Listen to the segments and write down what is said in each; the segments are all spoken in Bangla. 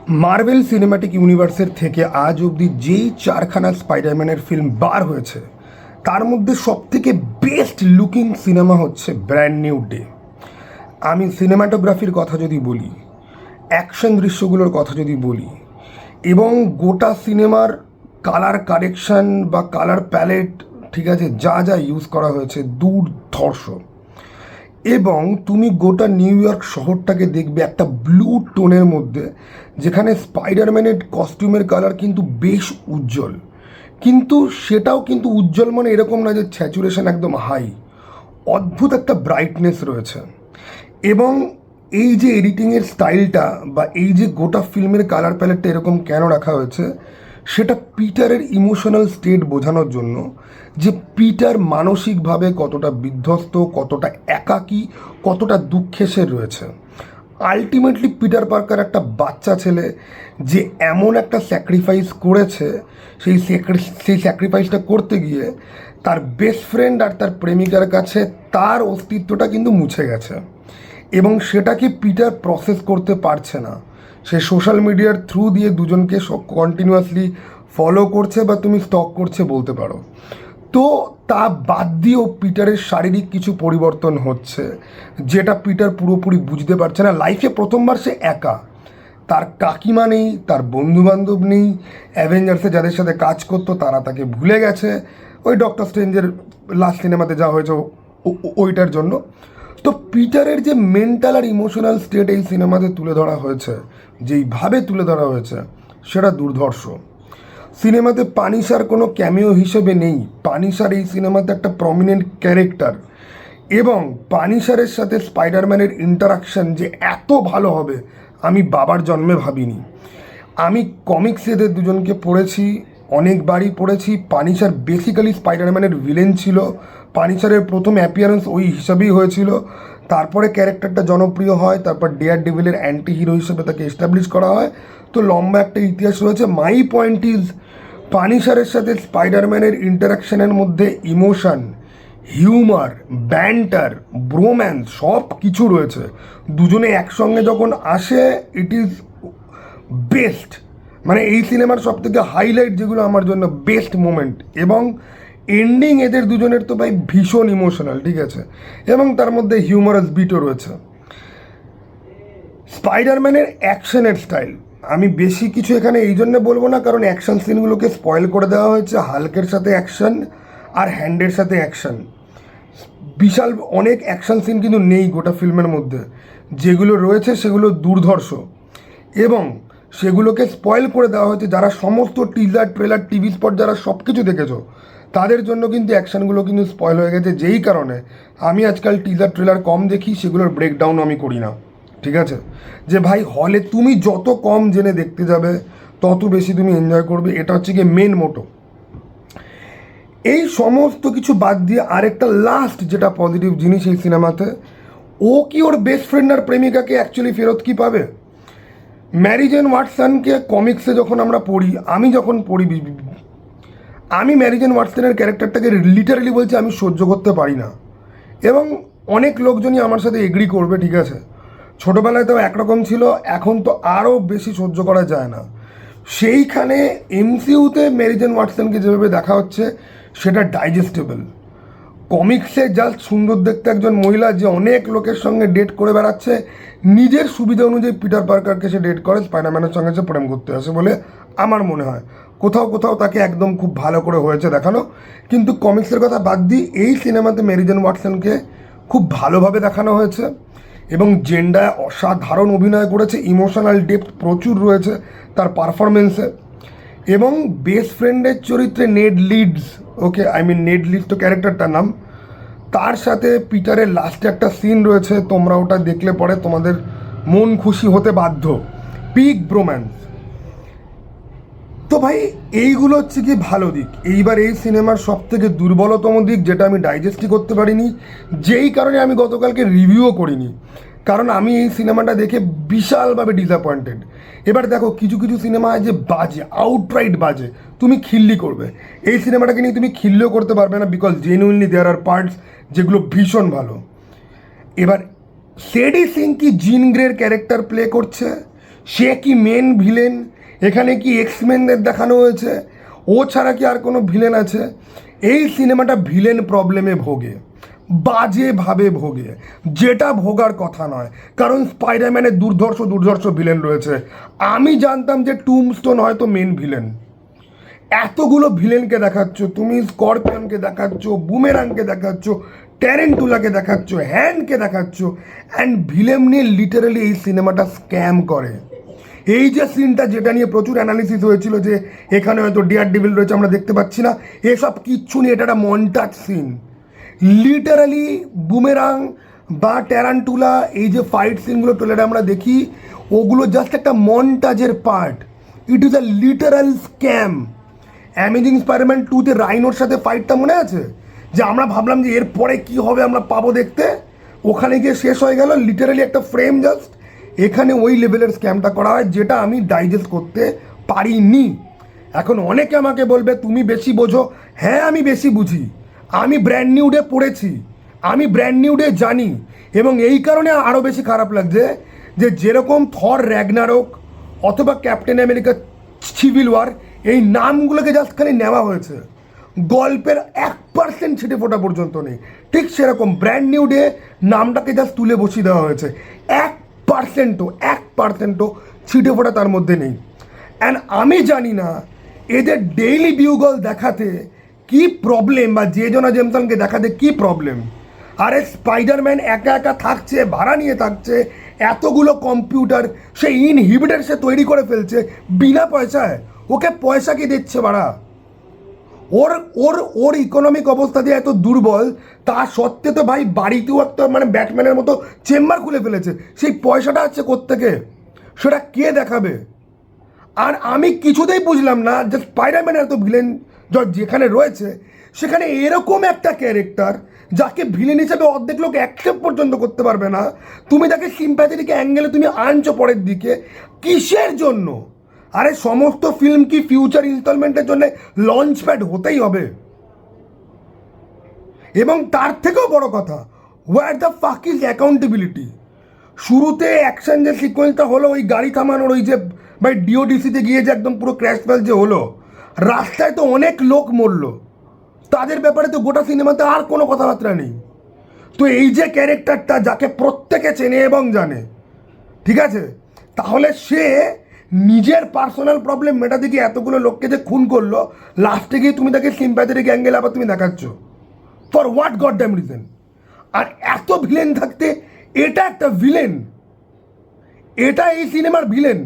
মার্ভেল সিনেম্যাটিক ইউনিভার্সের থেকে আজ অবধি যেই চারখানা স্পাইডারম্যানের ফিল্ম বার হয়েছে তার মধ্যে সবথেকে বেস্ট লুকিং সিনেমা হচ্ছে ব্র্যান্ড নিউ ডে। আমি সিনেমাটোগ্রাফির কথা যদি বলি, অ্যাকশন দৃশ্যগুলোর কথা যদি বলি, এবং গোটা সিনেমার কালার কারেকশন বা কালার প্যালেট, ঠিক আছে, যা যা ইউজ করা হয়েছে দুর্ধর্ষ। এবং তুমি গোটা নিউ ইয়র্ক শহরটাকে দেখবে একটা ব্লু টোনের মধ্যে, যেখানে স্পাইডারম্যানের কস্টিউমের কালার কিন্তু বেশ উজ্জ্বল, কিন্তু সেটাও কিন্তু উজ্জ্বল মানে এরকম না যে স্যাচুরেশন একদম হাই, অদ্ভুত একটা ব্রাইটনেস রয়েছে। এবং এই যে এডিটিংয়ের স্টাইলটা বা এই যে গোটা ফিল্মের কালার প্যালেটটা এরকম কেন রাখা হয়েছে, সেটা পিটারের ইমোশনাল স্টেট বোঝানোর জন্য, যে পিটার মানসিকভাবে কতটা বিধ্বস্ত, কতটা একাকী, কতটা দুঃখে সে রয়েছে। আলটিমেটলি পিটার পার্কার একটা বাচ্চা ছেলে যে এমন একটা স্যাক্রিফাইস করেছে, সেই স্যাক্রিফাইসটা করতে গিয়ে তার বেস্ট ফ্রেন্ড আর তার প্রেমিকার কাছে তার অস্তিত্বটা কিন্তু মুছে গেছে, এবং সেটাকে পিটার প্রসেস করতে পারছে না। সে সোশ্যাল মিডিয়ার থ্রু দিয়ে দুজনকে কন্টিনিউয়াসলি ফলো করছে বা তুমি স্টক করছে বলতে পারো। তো তা বাদ দিয়েও পিটারের শারীরিক কিছু পরিবর্তন হচ্ছে, যেটা পিটার পুরোপুরি বুঝতে পারছে না। লাইফে প্রথমবার সে একা, তার কাকিমা নেই, তার বন্ধুবান্ধব নেই, অ্যাভেঞ্জার্সে যাদের সাথে কাজ করতো তারা তাকে ভুলে গেছে, ওই ডক্টর স্ট্রেঞ্জের লাস্ট সিনেমাতে যা হয়েছে ওইটার জন্য। তো পিটারের যে মেন্টাল আর ইমোশনাল স্টেট এই সিনেমাতে তুলে ধরা হয়েছে, যেইভাবে তুলে ধরা হয়েছে, সেটা দুর্ধর্ষ। সিনেমাতে পানিশার কোনো ক্যামিও হিসেবে নেই, পানিশার এই সিনেমাতে একটা প্রমিনেন্ট ক্যারেক্টার, এবং পানিশারের সাথে স্পাইডারম্যানের ইন্টারাকশন যে এত ভালো হবে আমি বাবার জন্মে ভাবিনি। আমি কমিক্স এদের দুজনকে পড়েছি, অনেকবারই পড়েছি। পানিশার বেসিক্যালি স্পাইডারম্যানের ভিলেন ছিল, পানিশারের প্রথম অ্যাপিয়ারেন্স ওই হিসাবেই হয়েছিল, তারপরে ক্যারেক্টারটা জনপ্রিয় হয়, তারপর ডেয়ার ডেভিলের অ্যান্টি হিরো হিসেবে তাকে এস্টাবলিশ করা হয়। তো লম্বা একটা ইতিহাস রয়েছে। মাই পয়েন্ট ইজ, পানিশারের সাথে স্পাইডারম্যানের ইন্টারাকশনের মধ্যে ইমোশন, হিউমার, ব্যান্টার, ব্রোম্যান্স সব কিছু রয়েছে। দুজনে একসঙ্গে যখন আসে, ইট ইজ বেস্ট। মানে এই সিনেমার সব থেকে হাইলাইট যেগুলো আমার জন্য বেস্ট মোমেন্ট, এবং এন্ডিং এদের দুজনের তো ভাই ভীষণ ইমোশনাল, ঠিক আছে, এবং তার মধ্যে হিউমারাস বিটও রয়েছে। স্পাইডারম্যানের অ্যাকশনের স্টাইল আমি বেশি কিছু এখানে এই জন্য বলবো না, কারণ অ্যাকশন সিনগুলোকে স্পয়েল করে দেওয়া হয়েছে। হাল্কের সাথে অ্যাকশন আর হ্যান্ডের সাথে অ্যাকশন, বিশাল অনেক অ্যাকশন সিন কিন্তু নেই গোটা ফিল্মের মধ্যে। যেগুলো রয়েছে সেগুলো দুর্ধর্ষ, এবং সেগুলোকে স্পয়েল করে দেওয়া হয়েছে। যারা সমস্ত টিজার, ট্রেলার, টিভি স্পট যারা সব কিছু দেখেছো, তাদের জন্য কিন্তু অ্যাকশানগুলো কিন্তু স্পয়েল হয়ে গেছে। যেই কারণে আমি আজকাল টিজার ট্রেলার কম দেখি, সেগুলোর ব্রেকডাউন আমি করি না, ঠিক আছে। যে ভাই, হলে তুমি যত কম জেনে দেখতে যাবে তত বেশি তুমি এনজয় করবে, এটা হচ্ছে গিয়ে মেন মোটো। এই সমস্ত কিছু বাদ দিয়ে আরেকটা লাস্ট যেটা পজিটিভ জিনিস এই সিনেমাতে, ও কি ওর বেস্ট ফ্রেন্ড আর প্রেমিকাকে অ্যাকচুয়ালি ফেরত কি পাবে? ম্যারি জেন ওয়াটসনকে কমিক্সে যখন আমরা পড়ি, আমি যখন পড়ি, আমি ম্যারি জেন ওয়াটসনের ক্যারেক্টারটাকে লিটারালি বলছি আমি সহ্য করতে পারি না, এবং অনেক লোকজনই আমার সাথে এগ্রি করবে, ঠিক আছে। ছোটোবেলায় তো একরকম ছিল, এখন তো আরও বেশি সহ্য করা যায় না। সেইখানে এমসিইউতে ম্যারি জেন ওয়াটসনকে যেভাবে দেখা হচ্ছে সেটা ডাইজেস্টেবল। কমিক্সে জাস্ট সুন্দর দেখতে একজন মহিলা যে অনেক লোকের সঙ্গে ডেট করে বেড়াচ্ছে, নিজের সুবিধা অনুযায়ী পিটার পার্কারকে সে ডেট করে, স্পাইডারম্যানের সঙ্গে সে প্রেম করতে আসে বলে আমার মনে হয়। কোথাও কোথাও তাকে একদম খুব ভালো করে হয়েছে দেখানো, কিন্তু কমিক্সের কথা বাদ দিই, এই সিনেমাতে ম্যারি জেন ওয়াটসনকে খুব ভালোভাবে দেখানো হয়েছে, এবং জেন্ডায় অসাধারণ অভিনয় করেছে, ইমোশনাল ডেপথ প্রচুর রয়েছে তার পারফরমেন্সে। এবং বেস্ট ফ্রেন্ডের চরিত্রে Ned Leeds, okay, I mean Ned Leeds তো ক্যারেক্টারটার নাম, তার সাথে পিটারের লাস্টে একটা সিন রয়েছে, তোমরা ওটা দেখলে পরে তোমাদের মন খুশি হতে বাধ্য, পিক ব্রোম্যান্স। তো ভাই, এইগুলো হচ্ছে কি ভালো দিক। এইবার এই সিনেমার সব থেকে দুর্বলতম দিক, যেটা আমি ডাইজেস্টই করতে পারিনি, যেই কারণে আমি গতকালকে রিভিউও করিনি, কারণ আমি এই সিনেমাটা দেখে বিশালভাবে ডিসঅ্যাপয়েন্টেড। এবার দেখো, কিছু কিছু সিনেমা আছে যে বাজে, আউটরাইট বাজে, তুমি খিল্লি করবে। এই সিনেমাটাকে নিয়ে তুমি খিল্লিও করতে পারবে না, because genuinely there are parts যেগুলো ভীষণ ভালো। এবার শেডি সিং কি জিন গ্রের ক্যারেক্টার প্লে করছে, সে কি মেন ভিলেন? এখানে কি এক্সমেনদের দেখানো হয়েছে? ও ছাড়া কি আর কোনো ভিলেন আছে? এই সিনেমাটা ভিলেন প্রবলেমে ভোগে, বাজেভাবে ভোগে, যেটা ভোগার কথা নয়। কারণ স্পাইডারম্যানের দুর্ধর্ষ ভিলেন রয়েছে। আমি জানতাম যে টুমস্টোন হয়তো মেন ভিলেন। এতগুলো ভিলেনকে দেখাচ্ছ, তুমি স্করপিয়নকে দেখাচ্ছ, বুমেরাংকে দেখাচ্ছ, ট্যারেন্টুলাকে দেখাচ্ছ, হ্যান্ডকে দেখাচ্ছ, অ্যান্ড ভিলেন নিয়ে লিটারালি এই সিনেমাটা স্ক্যাম করে। এই যে সিনটা, যেটা নিয়ে প্রচুর অ্যানালিসিস হয়েছিল যে এখানে হয়তো ডিয়ার ডেভিল রয়েছে, আমরা দেখতে পাচ্ছি না, এসব কিচ্ছু নেই। এটা একটা মন্টাজ সিন। লিটারালি বুমেরাং বা ট্যারান্টুলা, এই যে ফাইট সিনগুলো ট্রেলারে আমরা দেখি, ওগুলো জাস্ট একটা মন্টাজের part. It is a literal scam. Amazing Spiderman 2-তে রাইনোর সাথে ফাইটটা মনে আছে? যে আমরা ভাবলাম যে এরপরে কি হবে, আমরা পাবো দেখতে, ওখানে গিয়ে শেষ হয়ে গেল। লিটারালি একটা ফ্রেম জাস্ট। এখানে ওই লেভেলের স্ক্যামটা করা হয়, যেটা আমি ডাইজেস্ট করতে পারিনি। এখন অনেকে আমাকে বলবে তুমি বেশি বোঝো। হ্যাঁ, আমি বেশি বুঝি। আমি ব্র্যান্ড নিউ ডে পড়েছি, আমি ব্র্যান্ড নিউ ডে জানি। এবং এই কারণে আরও বেশি খারাপ লাগছে যে যেরকম থর র্যাগনারক অথবা ক্যাপ্টেন আমেরিকা সিভিল ওয়ার, এই নামগুলোকে জাস্ট খালি নেওয়া হয়েছে, গল্পের 1% ছিটে ফোটা পর্যন্ত নেই। ঠিক সেরকম ব্র্যান্ড নিউ ডে নামটাকে জাস্ট তুলে বসিয়ে দেওয়া হয়েছে। 1% ছিটে ফোটা তার মধ্যে নেই। অ্যান্ড আমি জানি না এদের ডেইলি বিউগল দেখাতে কি প্রবলেম, বা জে জোনা জেমসনকে দেখাতে কি প্রবলেম। আরে স্পাইডারম্যান একা একা থাকছে, ভাড়া নিয়ে থাকছে, এতগুলো কম্পিউটার সে ইনহিবিটার সে তৈরি করে ফেলছে বিনা পয়সায়। ওকে পয়সা কি দিচ্ছে ভাড়া? ওর ওর ওর ইকোনমিক অবস্থা দিয়ে এত দুর্বল, তা সত্ত্বে তো ভাই বাড়িতেও একটা মানে ব্যাটম্যানের মতো চেম্বার খুলে ফেলেছে। সেই পয়সাটা আছে কোত্থেকে? সেটা কে দেখাবে? আর আমি কিছুতেই বুঝলাম না যে স্পাইডারম্যানের এত ভিলেন যেখানে রয়েছে, সেখানে এরকম একটা ক্যারেক্টার যাকে ভিলেন হিসেবে অর্ধেক লোক অ্যাকসেপ্ট পর্যন্ত করতে পারবে না, তুমি তাকে সিম্প্যাথেটিক অ্যাঙ্গেলে তুমি আনছো পরের দিকে, কিসের জন্য? আরে সমস্ত ফিল্ম কি ফিউচার ইনস্টলমেন্টের জন্য লঞ্চ প্যাড হতেই হবে? এবং তার থেকেও বড় কথা, where the fuck is accountability? শুরুতে অ্যাকশন যে সিকোয়েন্সটা হলো, ওই গাড়ি থামানোর, ওই যে ভাই ডিওডিসিতে গিয়ে যে একদম পুরো ক্র্যাশ ফ্যাশ যে হলো, রাস্তায় তো অনেক লোক মরলো, তাদের ব্যাপারে তো গোটা সিনেমাতে আর কোনো কথাবার্তা নেই। তো এই যে ক্যারেক্টারটা, যাকে প্রত্যেকে চেনে এবং জানে, ঠিক আছে, তাহলে সে নিজের পার্সোনাল প্রবলেম মেটাতে গিয়ে এতগুলো লোককে যে খুন করলো, লাস্টে গিয়ে তুমি তাকে সিম্প্যাথেটিক অ্যাঙ্গেল আবার তুমি দেখাচ্ছ, for what god damn reason? আর এত ভিলেন থাকতে এটা একটা ভিলেন, এটা এই সিনেমার ভিলেন।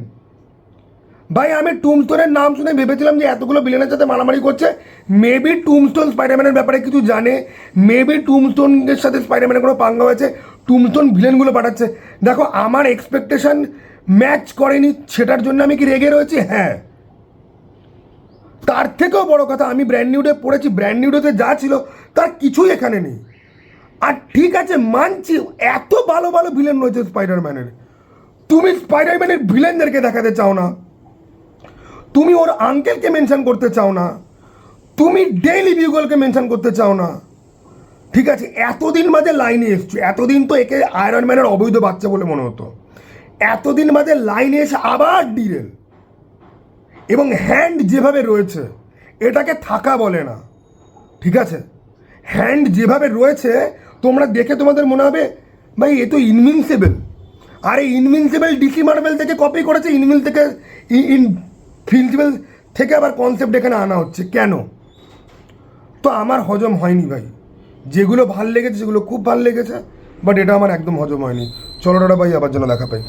ভাই আমি টুমস্টোনের নাম শুনে ভেবেছিলাম যে এতগুলো ভিলেনের সাথে মারামারি করছে, মেবি টুমস্টোন স্পাইডারম্যানের ব্যাপারে কিছু জানে, মেবি টুমস্টোনের সাথে স্পাইডারম্যানের কোনো পাঙ্গা হয়েছে, টুমস্টোন ভিলেনগুলো পাঠাচ্ছে। দেখো, আমার এক্সপেকটেশন ম্যাচ করেনি, সেটার জন্য আমি কি রেগে রয়েছি? হ্যাঁ। তার থেকেও বড় কথা, আমি ব্র্যান্ড নিউ ডে পড়েছি, ব্র্যান্ড নিউ ডেতে যা ছিল তার কিছুই এখানে নেই। আর ঠিক আছে, মানছি এত ভালো ভালো ভিলেন রয়েছে স্পাইডারম্যানের, তুমি স্পাইডারম্যানের ভিলেনদেরকে দেখাতে চাও না, তুমি ওর আঙ্কেলকে মেনশন করতে চাও না, তুমি ডেইলি বিউগলকে মেনশন করতে চাও না। ঠিক আছে, এতদিন বাদে লাইনে এসছো, এতদিন তো একে আয়রন ম্যানের অবৈধ বাচ্চা বলে মনে হতো, এতদিন বাদে লাইনে এসে আবার ডিরেল। এবং হ্যান্ড যেভাবে রয়েছে, এটাকে থাকা বলে না, ঠিক আছে? হ্যান্ড যেভাবে রয়েছে, তোমরা দেখে তোমাদের মনে হবে ভাই এ তো ইনভিনসিবল। আরে ইনভিনসিবল ডিসি মার্ভেল থেকে কপি করেছে, ইনভিনসিবল থেকে আবার কনসেপ্ট এখানে আনা হচ্ছে কেন? তো আমার হজম হয়নি ভাই। যেগুলো ভাল লেগেছে সেগুলো খুব ভাল লেগেছে, বাট এটা আমার একদম হজম হয়নি। চলো দাদা ভাই, আবার যেন দেখা পাই।